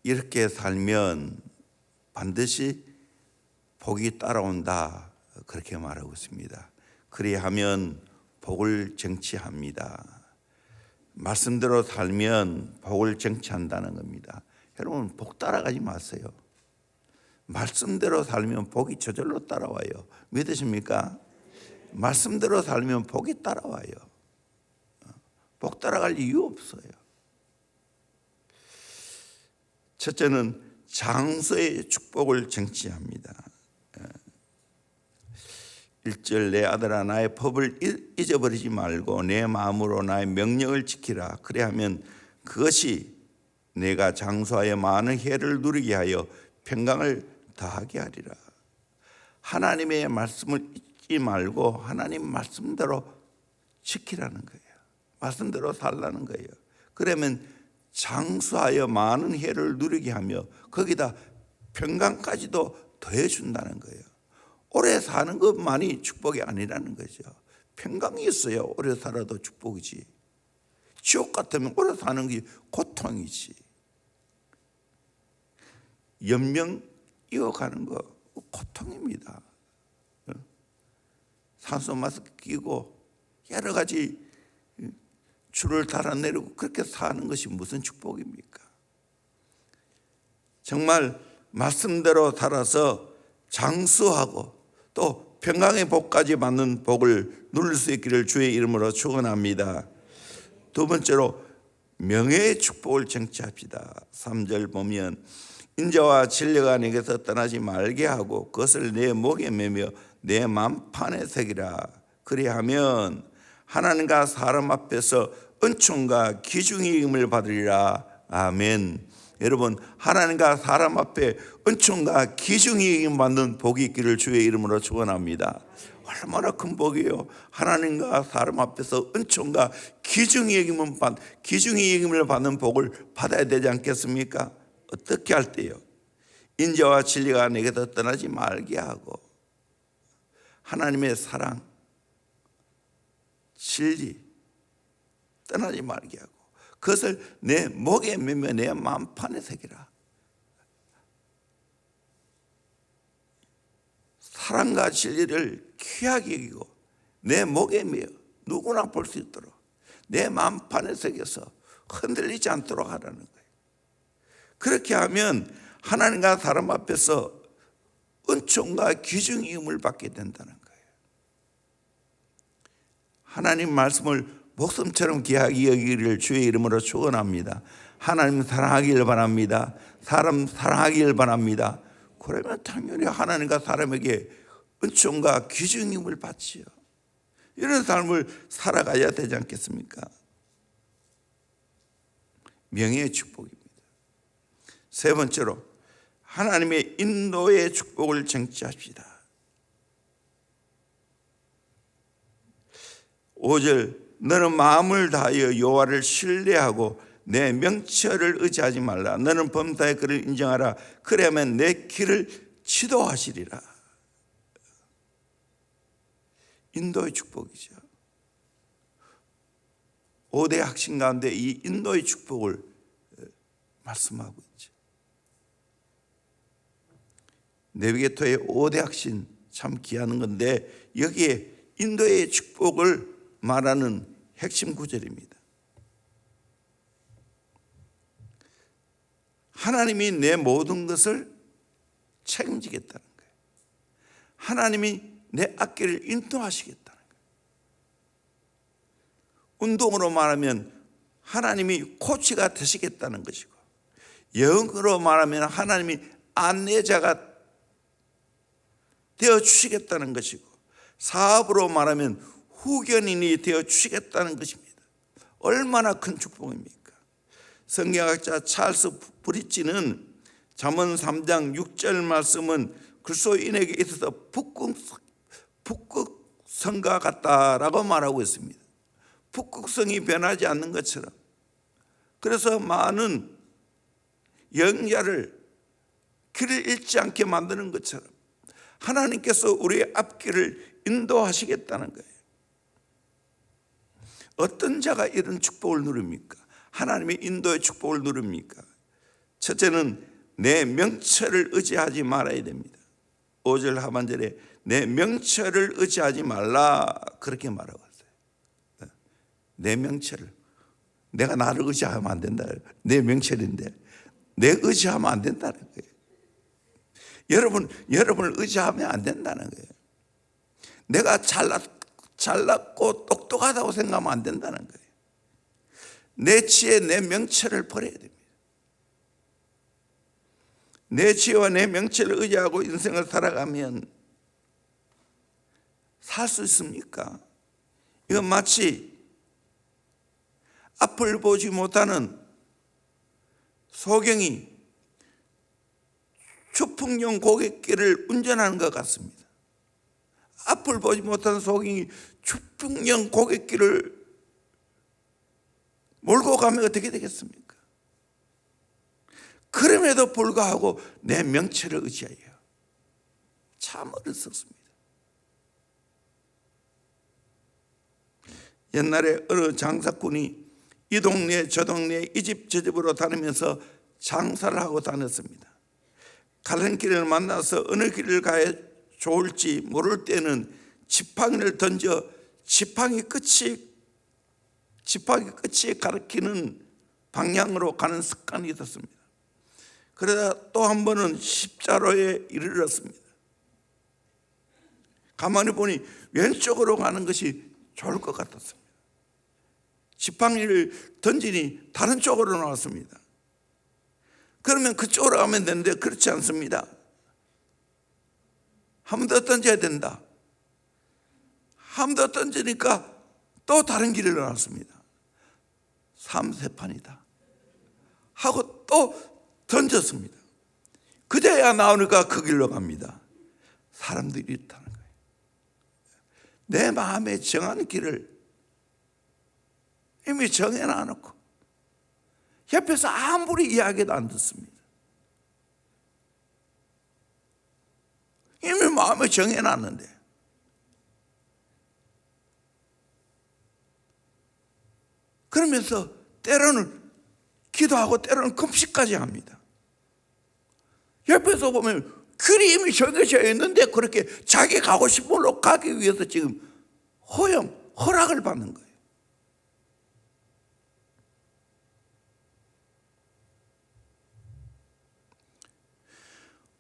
이렇게 살면 반드시 복이 따라온다, 그렇게 말하고 있습니다. 그리하면 복을 쟁취합니다. 말씀대로 살면 복을 쟁취한다는 겁니다. 여러분, 복 따라가지 마세요. 말씀대로 살면 복이 저절로 따라와요. 믿으십니까? 말씀대로 살면 복이 따라와요. 복 따라갈 이유 없어요. 첫째는 장소의 축복을 쟁취합니다. 1절 내 아들아 나의 법을 잊어버리지 말고 내 마음으로 나의 명령을 지키라. 그래야면 그것이 내가 장수하여 많은 해를 누리게 하여 평강을 더하게 하리라. 하나님의 말씀을 잊지 말고 하나님 말씀대로 지키라는 거예요. 말씀대로 살라는 거예요. 그러면 장수하여 많은 해를 누리게 하며 거기다 평강까지도 더해준다는 거예요. 오래 사는 것만이 축복이 아니라는 거죠. 평강이 있어야 오래 살아도 축복이지. 지옥 같으면 오래 사는 게 고통이지. 연명 이어가는 거 고통입니다. 산소 마스크 끼고 여러 가지 줄을 달아내리고 그렇게 사는 것이 무슨 축복입니까? 정말 말씀대로 살아서 장수하고 또 평강의 복까지 받는 복을 누릴 수 있기를 주의 이름으로 축원합니다. 두 번째로 명예의 축복을 쟁취합시다. 3절 보면 인자와 진리가 내게서 떠나지 말게 하고 그것을 내 목에 매며 내 만판에 새기라. 그리하면 하나님과 사람 앞에서 은총과 기중의 임을 받으리라. 아멘. 여러분, 하나님과 사람 앞에 은총과 기중의 임 받는 복이 있기를 주의 이름으로 축원합니다. 얼마나 큰 복이에요. 하나님과 사람 앞에서 은총과 기중의 임을 받는 복을 받아야 되지 않겠습니까? 어떻게 할 때요? 인자와 진리가 내게서 떠나지 말게 하고 하나님의 사랑, 진리 떠나지 말게 하고 그것을 내 목에 매며 내 만판에 새기라. 사랑과 진리를 귀하게 여기고 내 목에 매어 누구나 볼 수 있도록 내 만판에 새겨서 흔들리지 않도록 하라는 거예요. 그렇게 하면 하나님과 사람 앞에서 은총과 귀중임을 받게 된다는 거예요. 하나님 말씀을 목숨처럼 귀하게 여기기를 주의 이름으로 축원합니다. 하나님 사랑하기를 바랍니다. 사람 사랑하기를 바랍니다. 그러면 당연히 하나님과 사람에게 은총과 귀중임을 받지요. 이런 삶을 살아가야 되지 않겠습니까? 명예의 축복입니다. 세 번째로 하나님의 인도의 축복을 쟁취합시다. 5절 너는 마음을 다하여 여호와를 신뢰하고 내 명철을 의지하지 말라. 너는 범사에 그를 인정하라. 그러면 내 길을 지도하시리라. 인도의 축복이죠. 5대 핵심 가운데 이 인도의 축복을 말씀하고 있죠. 내비게이터의 5대 핵심 참 귀한 건데 여기에 인도의 축복을 말하는 핵심 구절입니다. 하나님이 내 모든 것을 책임지겠다는 거예요. 하나님이 내 앞길을 인도하시겠다는 거예요. 운동으로 말하면 하나님이 코치가 되시겠다는 것이고, 영어로 말하면 하나님이 안내자가 되어 주시겠다는 것이고, 사업으로 말하면 후견인이 되어 주시겠다는 것입니다. 얼마나 큰 축복입니까? 성경학자 찰스 브릿지는 잠언 3장 6절 말씀은 그리스도인에게 있어서 북극성과 같다라고 말하고 있습니다. 북극성이 변하지 않는 것처럼, 그래서 많은 영자를 길을 잃지 않게 만드는 것처럼 하나님께서 우리의 앞길을 인도하시겠다는 거예요. 어떤 자가 이런 축복을 누립니까? 하나님의 인도의 축복을 누립니까? 첫째는 내 명철을 의지하지 말아야 됩니다. 5절 하반절에 내 명철을 의지하지 말라 그렇게 말하고 있어요. 내 명철을, 내가 나를 의지하면 안 된다. 내 명철인데 내 의지하면 안 된다는 거예요. 여러분을 의지하면 안 된다는 거예요. 내가 잘났고 똑똑하다고 생각하면 안 된다는 거예요. 내 지혜, 내 명철을 버려야 됩니다. 내 지혜와 내 명철을 의지하고 인생을 살아가면 살 수 있습니까? 이건 마치 앞을 보지 못하는 소경이 추풍령 고갯길을 운전하는 것 같습니다. 앞을 보지 못하는 소경이 추풍령 고갯길을 몰고 가면 어떻게 되겠습니까? 그럼에도 불구하고 내 명철을 의지하여 참 어렵습니다. 옛날에 어느 장사꾼이 이 동네 저 동네 이 집 저 집으로 다니면서 장사를 하고 다녔습니다. 가는 길을 만나서 어느 길을 가야 좋을지 모를 때는 지팡이를 던져 지팡이 끝이 가리키는 방향으로 가는 습관이 있었습니다. 그러다 또 한 번은 십자로에 이르렀습니다. 가만히 보니 왼쪽으로 가는 것이 좋을 것 같았습니다. 지팡이를 던지니 다른 쪽으로 나왔습니다. 그러면 그쪽으로 가면 되는데 그렇지 않습니다. 한 번 더 던져야 된다. 한 번 더 던지니까 또 다른 길을 나왔습니다. 삼세판이다 하고 또 던졌습니다. 그제야 나오니까 그 길로 갑니다. 사람들이 있다는 거예요. 내 마음에 정한 길을 이미 정해놔놓고 옆에서 아무리 이야기도 안 듣습니다. 이미 마음에 정해놨는데 그러면서 때로는 기도하고 때로는 금식까지 합니다. 옆에서 보면 길이 이미 정해져 있는데 그렇게 자기 가고 싶은 곳으로 가기 위해서 지금 허락을 받는 거예요.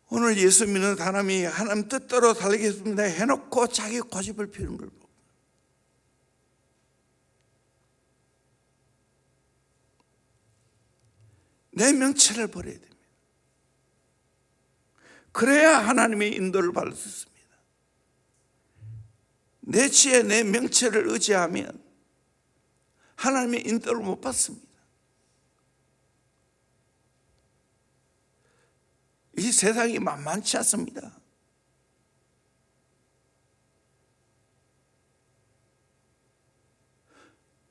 오늘 예수 믿는 사람이 하나님 뜻대로 살겠습니다 해놓고 자기 고집을 피우는 걸 보고 내 명철을 버려야 됩니다. 그래야 하나님의 인도를 받을 수 있습니다. 내 지혜, 내 명철을 의지하면 하나님의 인도를 못 받습니다. 이 세상이 만만치 않습니다.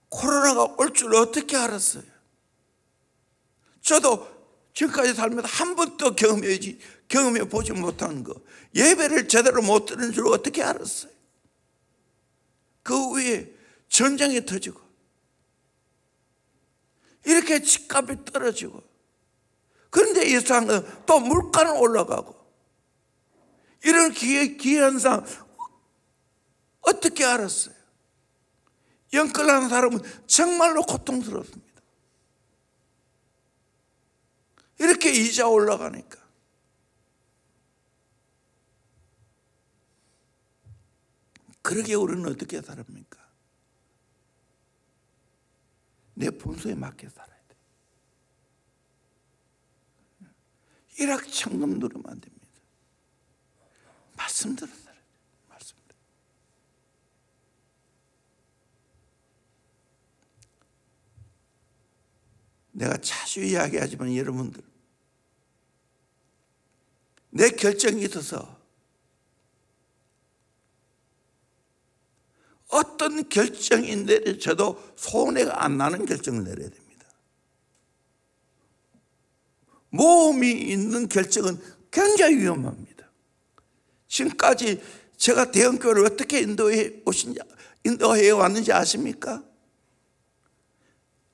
코로나가 올 줄 어떻게 알았어요? 저도 지금까지 살면서 한 번도 경험해 보지 못한 거, 예배를 제대로 못 드는 줄 어떻게 알았어요? 그 위에 전쟁이 터지고 이렇게 집값이 떨어지고 그런데 이 세상은 또 물가는 올라가고 이런 기현상 어떻게 알았어요? 영끌하는 사람은 정말로 고통스럽습니다. 이렇게 이자 올라가니까 그러게 우리는 어떻게 살합니까? 내 본소에 맞게 살아야 돼. 일확천금 누르면 안 됩니다. 말씀대로 살아야 돼. 말씀대로. 내가 자주 이야기하지만 여러분들 내 결정이 있어서 어떤 결정이 내려져도 손해가 안 나는 결정을 내려야 됩니다. 모험이 있는 결정은 굉장히 위험합니다. 지금까지 제가 대형교회를 어떻게 인도해 왔는지 아십니까?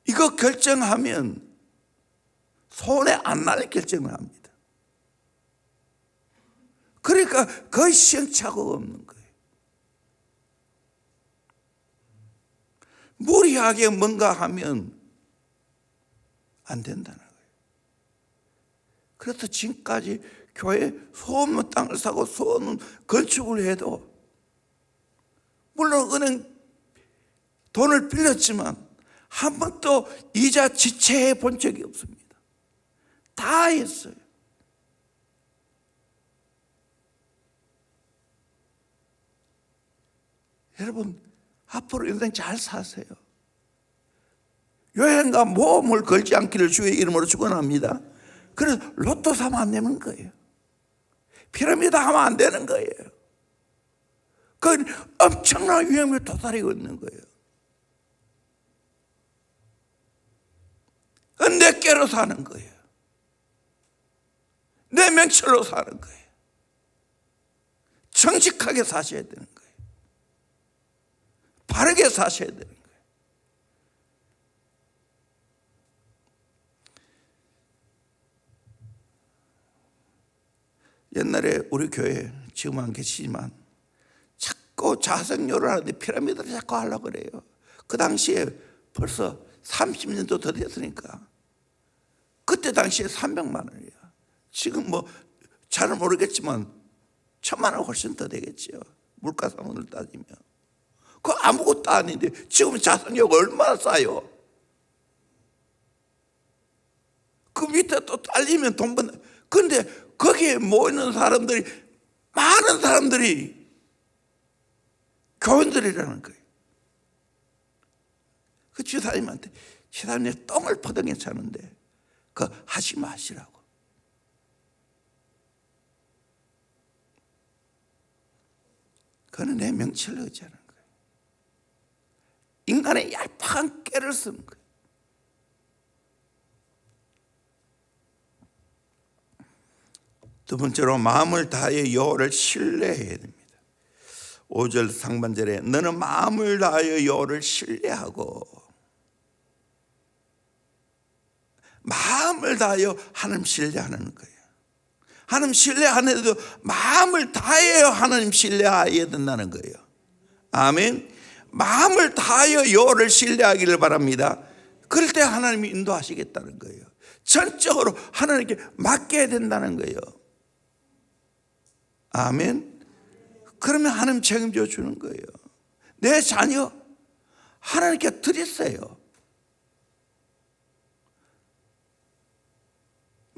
이거 결정하면 손에 안 날 결정을 합니다. 그러니까 거의 시행착오가 없는 거예요. 무리하게 뭔가 하면 안 된다는 거예요. 그래서 지금까지 교회 소없는 땅을 사고 소없는 건축을 해도, 물론 은행 돈을 빌렸지만 한 번도 이자 지체해 본 적이 없습니다. 다 했어요. 여러분, 앞으로 인생 잘 사세요. 여행과 모험을 걸지 않기를 주의 이름으로 축원합니다. 그래서 로또 사면 안 되는 거예요. 피라미드 하면 안 되는 거예요. 그 엄청난 위험에 도달하고 있는 거예요. 내 깨로 사는 거예요. 내 명철로 사는 거예요. 정직하게 사셔야 되는 거예요. 바르게 사셔야 되는 거예요. 옛날에 우리 교회, 지금 안 계시지만 자꾸 자석료를 하는데 피라미드를 자꾸 하려고 그래요. 그 당시에 벌써 30년도 더 됐으니까 그때 당시에 300만 원이야. 지금 뭐 잘은 모르겠지만 1000만 원 훨씬 더 되겠죠. 물가상으로 따지면. 그거 아무것도 아닌데 지금 자석료가 얼마나 싸요. 그 밑에 또 딸리면 돈 번다. 그런데 거기에 모이는 사람들이, 많은 사람들이 교인들이라는 거예요. 그 지사님한테, 지사님 똥을 퍼덩에 차는데 그거 하지 마시라고. 그거는 내 명철을 의지하는 거예요. 인간의 얄팍한 깨를 쓰는 거예요. 두 번째로 마음을 다하여 여호와를 신뢰해야 됩니다. 5절 상반절에 너는 마음을 다하여 여호와를 신뢰하고, 마음을 다하여 하나님 신뢰하는 거예요. 하나님 신뢰하는데도 마음을 다하여 하나님 신뢰해야 된다는 거예요. 아멘. 마음을 다하여 여호와를 신뢰하기를 바랍니다. 그럴 때 하나님이 인도하시겠다는 거예요. 전적으로 하나님께 맡겨야 된다는 거예요. 아멘. 그러면 하나님 책임져 주는 거예요. 내 자녀 하나님께 드렸어요.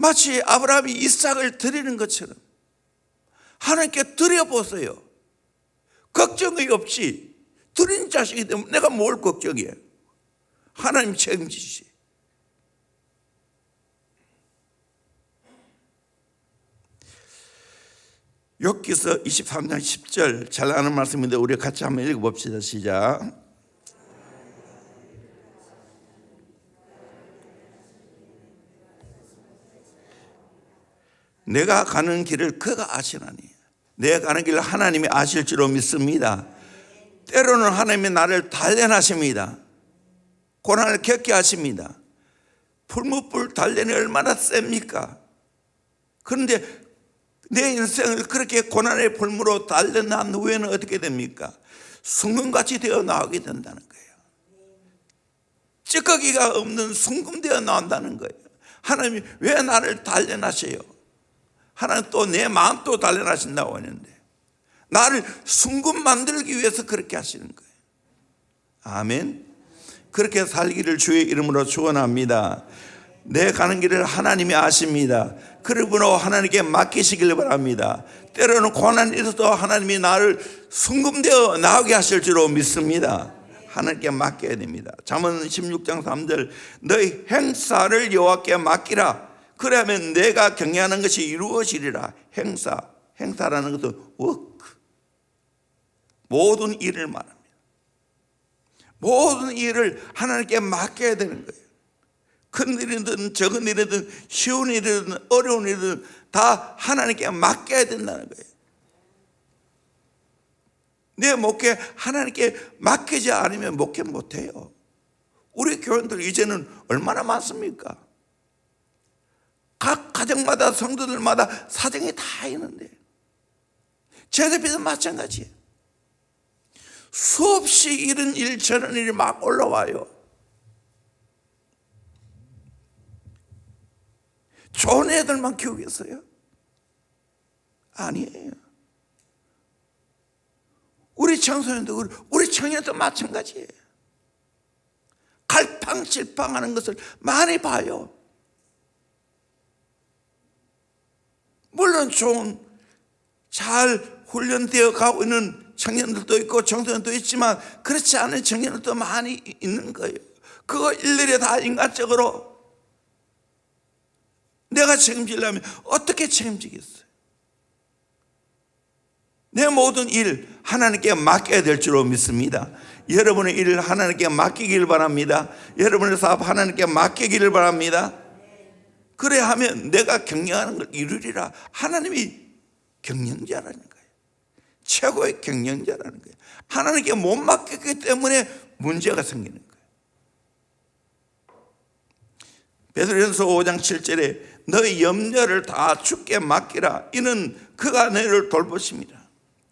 마치 아브라함이 이삭을 드리는 것처럼 하나님께 드려보세요. 걱정이 없이 드린 자식이 되면 내가 뭘 걱정해. 하나님 책임지시. 욥기서 23장 10절 잘 아는 말씀인데 우리 같이 한번 읽어봅시다. 시작. 내가 가는 길을 그가 아시나니, 내가 가는 길을 하나님이 아실 줄로 믿습니다. 때로는 하나님이 나를 단련하십니다. 고난을 겪게 하십니다. 풀무불 단련이 얼마나 셉니까? 그런데 내 인생을 그렇게 고난의 불무로 단련한 후에는 어떻게 됩니까? 순금같이 되어 나오게 된다는 거예요. 찌꺼기가 없는 순금되어 나온다는 거예요. 하나님이 왜 나를 단련하세요? 하나님 또 내 마음도 단련하신다고 하는데 나를 순금 만들기 위해서 그렇게 하시는 거예요. 아멘. 그렇게 살기를 주의 이름으로 축원합니다. 내 가는 길을 하나님이 아십니다. 그러므로 하나님께 맡기시길 바랍니다. 때로는 고난이 있어도 하나님이 나를 순금되어 나오게 하실 줄로 믿습니다. 하나님께 맡겨야 됩니다. 잠언 16장 3절 너희 행사를 여호와께 맡기라. 그러면 내가 경영하는 것이 이루어지리라. 행사라는 것은 워크, 모든 일을 말합니다. 모든 일을 하나님께 맡겨야 되는 거예요. 큰 일이든 적은 일이든 쉬운 일이든 어려운 일이든 다 하나님께 맡겨야 된다는 거예요. 내 목회 하나님께 맡기지 않으면 목회 못해요. 우리 교인들 이제는 얼마나 많습니까? 각 가정마다 성도들마다 사정이 다 있는데 제자비도 마찬가지예요. 수없이 이런 일 저런 일이 막 올라와요. 좋은 애들만 키우겠어요? 아니에요. 우리 청소년도 우리 청년도 마찬가지예요. 갈팡질팡하는 것을 많이 봐요. 물론 좋은 잘 훈련되어 가고 있는 청년들도 있고 청소년도 있지만 그렇지 않은 청년들도 많이 있는 거예요. 그거 일일이 다 인간적으로 내가 책임지려면 어떻게 책임지겠어요? 내 모든 일 하나님께 맡겨야 될 줄로 믿습니다. 여러분의 일을 하나님께 맡기길 바랍니다. 여러분의 사업 하나님께 맡기기를 바랍니다. 그래야 하면 내가 경영하는 걸 이루리라. 하나님이 경영자라는 거예요. 최고의 경영자라는 거예요. 하나님께 못 맡겼기 때문에 문제가 생기는 거예요. 베드로전서 5장 7절에 너의 염려를 다 주께 맡기라. 이는 그가 너희를 돌보십니다.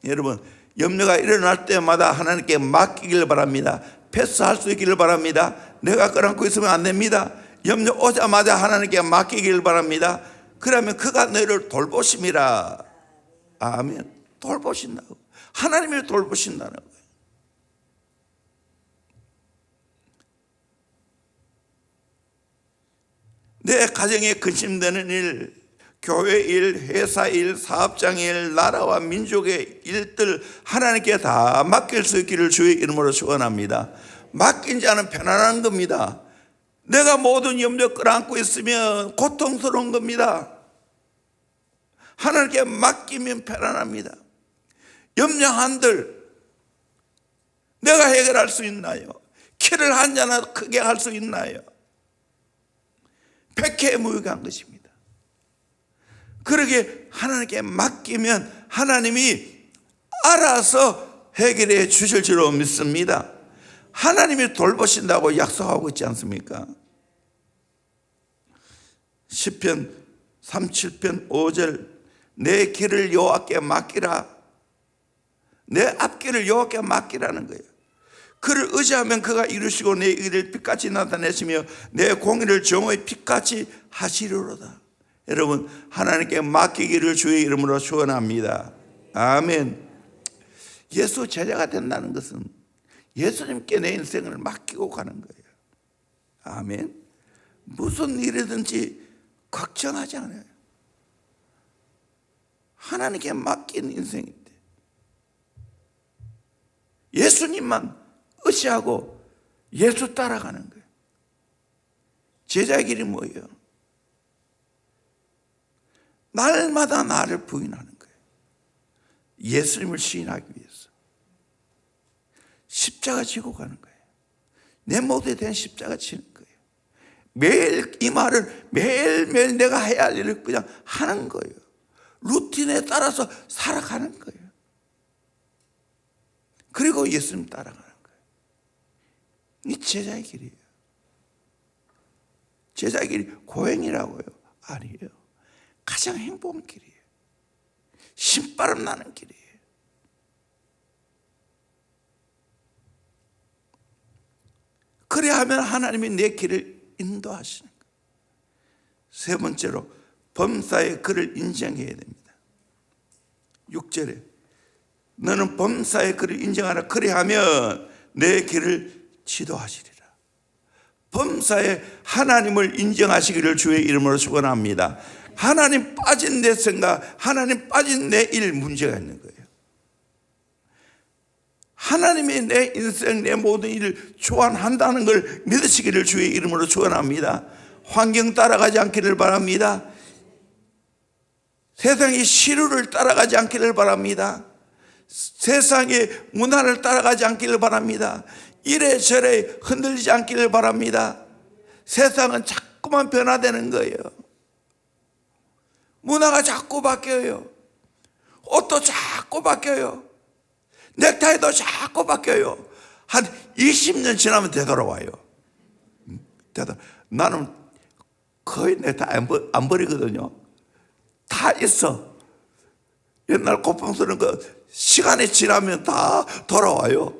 여러분, 염려가 일어날 때마다 하나님께 맡기길 바랍니다. 패스할 수 있기를 바랍니다. 내가 끌어안고 있으면 안 됩니다. 염려 오자마자 하나님께 맡기길 바랍니다. 그러면 그가 너희를 돌보심이라. 아멘. 돌보신다고. 하나님이 돌보신다는 거예요. 내 가정에 근심되는 일, 교회 일, 회사 일, 사업장 일, 나라와 민족의 일들 하나님께 다 맡길 수 있기를 주의 이름으로 축원합니다. 맡긴 자는 편안한 겁니다. 내가 모든 염려 끌어안고 있으면 고통스러운 겁니다. 하나님께 맡기면 편안합니다. 염려 한들 내가 해결할 수 있나요? 키를 한자나 크게 할 수 있나요? 백해무익한 것입니다. 그러게 하나님께 맡기면 하나님이 알아서 해결해 주실 줄로 믿습니다. 하나님이 돌보신다고 약속하고 있지 않습니까? 시편 37편 5절 내 길을 여호와께 맡기라. 내 앞길을 여호와께 맡기라는 거예요. 그를 의지하면 그가 이루시고 내 일을 빛같이 나타내시며 내 공의를 정오의 빛같이 하시리로다. 여러분, 하나님께 맡기기를 주의 이름으로 축원합니다. 아멘. 예수 제자가 된다는 것은 예수님께 내 인생을 맡기고 가는 거예요. 아멘. 무슨 일이든지 걱정하지 않아요. 하나님께 맡긴 인생인데 예수님만 의지하고 예수 따라가는 거예요. 제자의 길이 뭐예요? 날마다 나를 부인하는 거예요. 예수님을 시인하기 위해서 십자가 지고 가는 거예요. 내 모두에 대한 십자가 지는 거예요. 매일 이 말을 매일매일 내가 해야 할 일을 그냥 하는 거예요. 루틴에 따라서 살아가는 거예요. 그리고 예수님 따라가는 거예요. 이 제자의 길이에요. 제자의 길이 고행이라고요? 아니에요. 가장 행복한 길이에요. 신바람 나는 길이에요. 그래야 하면 하나님이 내 길을 인도하시는 거예요. 세 번째로 범사의 그를 인정해야 됩니다. 6절에 너는 범사의 그를 인정하라. 그래야 하면 내 길을 지도하시리라. 범사에 하나님을 인정하시기를 주의 이름으로 축원합니다. 하나님 빠진 내 생각, 하나님 빠진 내 일 문제가 있는 거예요. 하나님이 내 인생, 내 모든 일을 주관한다는 걸 믿으시기를 주의 이름으로 축원합니다. 환경 따라가지 않기를 바랍니다. 세상의 시류를 따라가지 않기를 바랍니다. 세상의 문화를 따라가지 않기를 바랍니다. 이래저래 흔들리지 않기를 바랍니다. 세상은 자꾸만 변화되는 거예요. 문화가 자꾸 바뀌어요. 옷도 자꾸 바뀌어요. 넥타이도 자꾸 바뀌어요. 한 20년 지나면 되돌아와요. 나는 거의 내 다 안 버리거든요. 다 있어. 옛날 고풍스러운 거 시간이 지나면 다 돌아와요.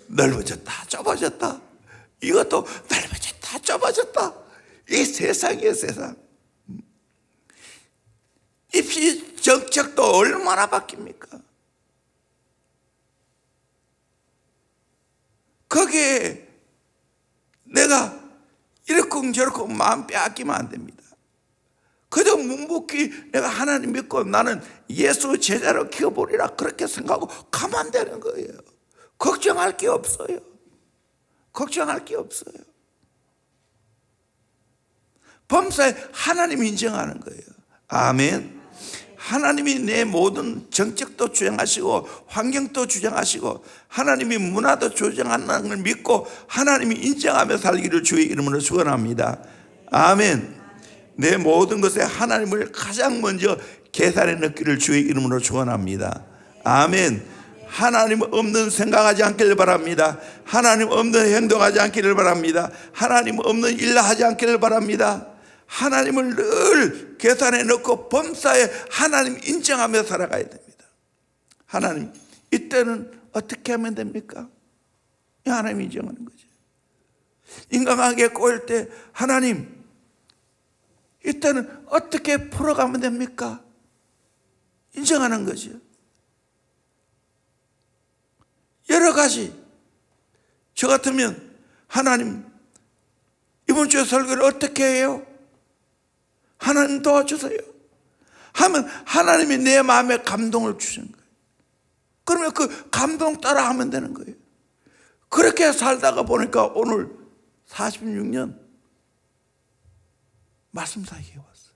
넓어졌다 좁아졌다, 이것도 넓어졌다 좁아졌다. 이 세상이에요, 세상. 입시 정책도 얼마나 바뀝니까? 거기에 내가 이렇고 저렇고 마음 빼앗기면 안 됩니다. 그저 묵묵히 내가 하나님 믿고 나는 예수 제자로 키워보리라 그렇게 생각하고 가만 되는 거예요. 걱정할 게 없어요. 걱정할 게 없어요. 범사에 하나님이 인정하는 거예요. 아멘. 하나님이 내 모든 정책도 주장하시고 환경도 주장하시고 하나님이 문화도 주장하는 걸 믿고 하나님이 인정하며 살기를 주의 이름으로 축원합니다. 아멘. 내 모든 것에 하나님을 가장 먼저 계산해 넣기를 주의 이름으로 축원합니다. 아멘. 하나님 없는 생각하지 않기를 바랍니다. 하나님 없는 행동하지 않기를 바랍니다. 하나님 없는 일 하지 않기를 바랍니다. 하나님을 늘 계산해 넣고 범사에 하나님 인정하며 살아가야 됩니다. 하나님, 이때는 어떻게 하면 됩니까? 하나님 인정하는 거죠. 인간관계에 꼬일 때 하나님, 이때는 어떻게 풀어가면 됩니까? 인정하는 거죠. 여러 가지. 저 같으면 하나님, 이번 주에 설교를 어떻게 해요? 하나님 도와주세요 하면 하나님이 내 마음에 감동을 주시는 거예요. 그러면 그 감동 따라 하면 되는 거예요. 그렇게 살다가 보니까 오늘 46년 말씀 사이에 왔어요.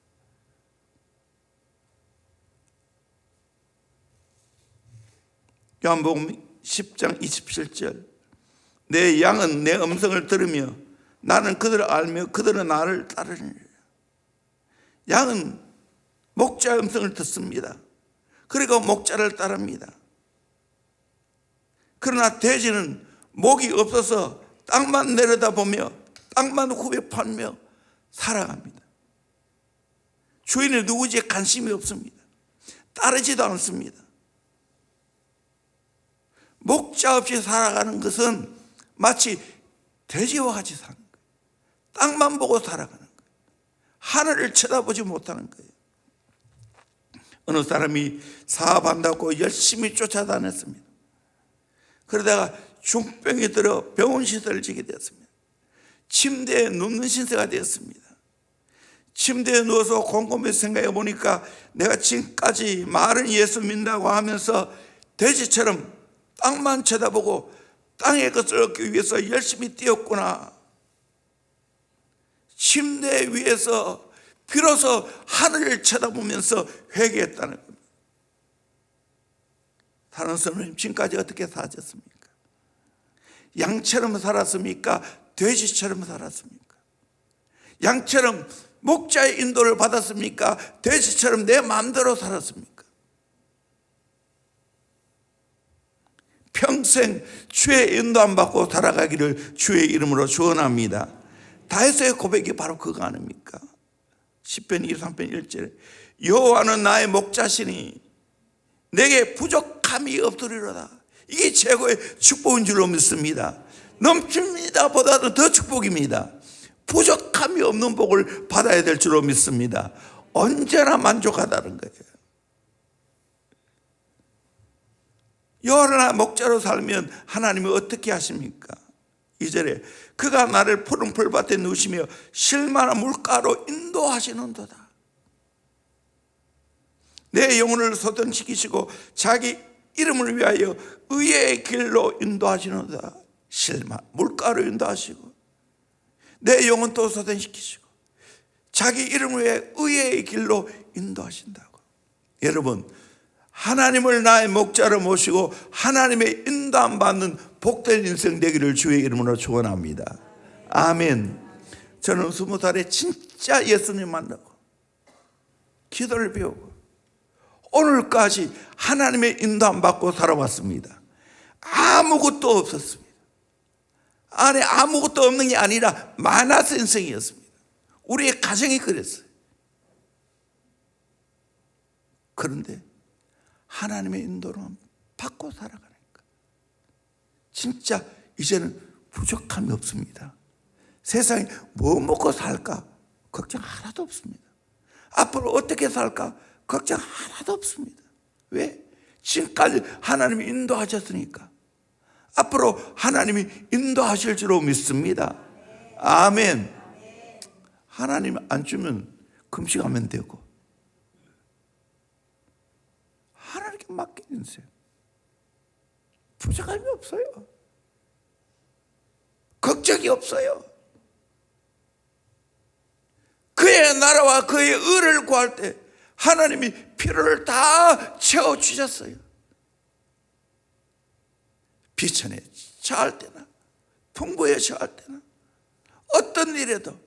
요한복음 10장 27절, 내 양은 내 음성을 들으며 나는 그들을 알며 그들은 나를 따르느니라. 양은 목자의 음성을 듣습니다. 그리고 목자를 따릅니다. 그러나 돼지는 목이 없어서 땅만 내려다보며 땅만 후벼 파며 살아갑니다. 주인이 누구지에 관심이 없습니다. 따르지도 않습니다. 목자 없이 살아가는 것은 마치 돼지와 같이 사는 거예요. 땅만 보고 살아가는 거예요. 하늘을 쳐다보지 못하는 거예요. 어느 사람이 사업한다고 열심히 쫓아다녔습니다. 그러다가 중병이 들어 병원 시설을 지게 되었습니다. 침대에 눕는 신세가 되었습니다. 침대에 누워서 곰곰이 생각해 보니까 내가 지금까지 말은 예수 믿는다고 하면서 돼지처럼 땅만 쳐다보고 땅의 것을 얻기 위해서 열심히 뛰었구나. 침대 위에서 비로소 하늘을 쳐다보면서 회개했다는 겁니다. 다른 선생님, 지금까지 어떻게 사셨습니까? 양처럼 살았습니까? 돼지처럼 살았습니까? 양처럼 목자의 인도를 받았습니까? 돼지처럼 내 마음대로 살았습니까? 평생 주의 인도 안 받고 살아가기를 주의 이름으로 축원합니다. 다윗의 고백이 바로 그거 아닙니까? 10편 23편 1절에 여호와는 나의 목자시니 내게 부족함이 없으리로다. 이게 최고의 축복인 줄로 믿습니다. 넘칩니다 보다도 더 축복입니다. 부족함이 없는 복을 받아야 될 줄로 믿습니다. 언제나 만족하다는 거예요. 여호와나 목자로 살면 하나님이 어떻게 하십니까? 2절에 그가 나를 푸른 풀밭에 누시며 실만한 물가로 인도하시는도다. 내 영혼을 소생시키시고 자기 이름을 위하여 의의 길로 인도하시는도다. 물가로 인도하시고 내 영혼도 소생시키시고 자기 이름을 위해 의의 길로 인도하신다고. 여러분, 하나님을 나의 목자로 모시고 하나님의 인도함 받는 복된 인생 되기를 주의 이름으로 축원합니다. 아멘. 저는 20살에 진짜 예수님 만나고 기도를 배우고 오늘까지 하나님의 인도함 받고 살아왔습니다. 아무것도 없었습니다. 안에 아무것도 없는 게 아니라 마이너스 인생이었습니다. 우리의 가정이 그랬어요. 그런데 하나님의 인도를 받고 살아가니까 진짜 이제는 부족함이 없습니다. 세상에 뭐 먹고 살까 걱정 하나도 없습니다. 앞으로 어떻게 살까 걱정 하나도 없습니다. 왜? 지금까지 하나님이 인도하셨으니까 앞으로 하나님이 인도하실 줄로 믿습니다. 아멘. 하나님 안 주면 금식하면 되고 하나님께 맡기는 셈. 부족함이 없어요. 걱정이 없어요. 그의 나라와 그의 의를 구할 때 하나님이 필요를 다 채워주셨어요. 비천에 처할 때나 풍부에 처할 때나 어떤 일에도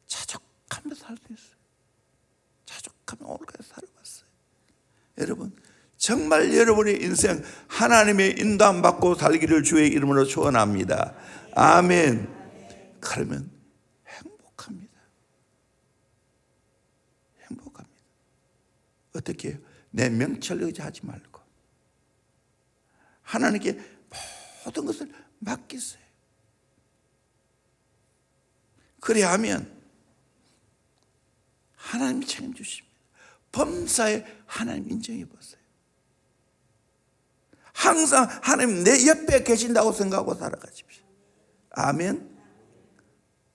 자족하며 살 수 있어요. 자족하며 오늘까지 살아왔어요. 여러분 정말 여러분의 인생 하나님의 인도함 받고 살기를 주의 이름으로 축원합니다. 아멘. 그러면 행복합니다. 행복합니다. 어떻게 해요? 내 명철 의지하지 말고 하나님께 모든 것을 맡기세요. 그래야 하면 하나님이 책임주십니다. 범사에 하나님 인정해 보세요. 항상 하나님 내 옆에 계신다고 생각하고 살아가십시오. 아멘.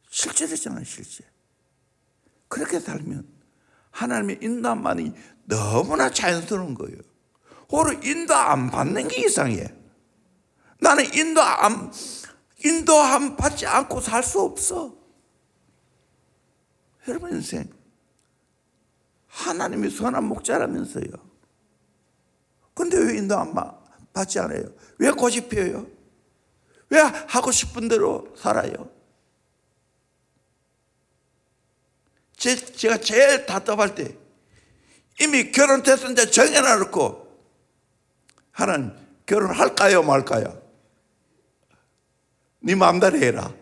실제되잖아요. 실제. 그렇게 살면 하나님의 인도만이 너무나 자연스러운 거예요. 오히려 인도 안 받는 게 이상해. 나는 인도함 받지 않고 살 수 없어. 여러분 인생 하나님이 선한 목자라면서요. 근데 왜 인도 안 받지 않아요? 왜 고집해요? 왜 하고 싶은 대로 살아요? 제가 제일 답답할 때 이미 결혼됐는데 정해놔놓고 하나님 결혼할까요 말까요? 네 마음대로 해라.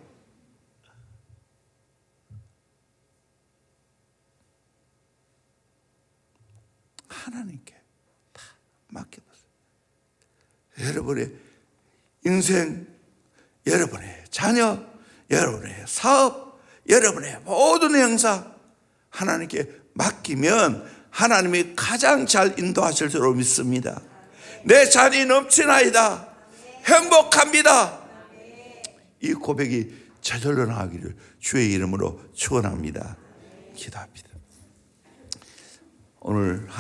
하나님께 다 맡겨보세요. 여러분의 인생, 여러분의 자녀, 여러분의 사업, 여러분의 모든 행사 하나님께 맡기면 하나님이 가장 잘 인도하실 줄로 믿습니다. 내 잔이 넘치나이다. 행복합니다. 이 고백이 저절로 나가기를 주의 이름으로 축원합니다. 기도합니다. 오늘 하나님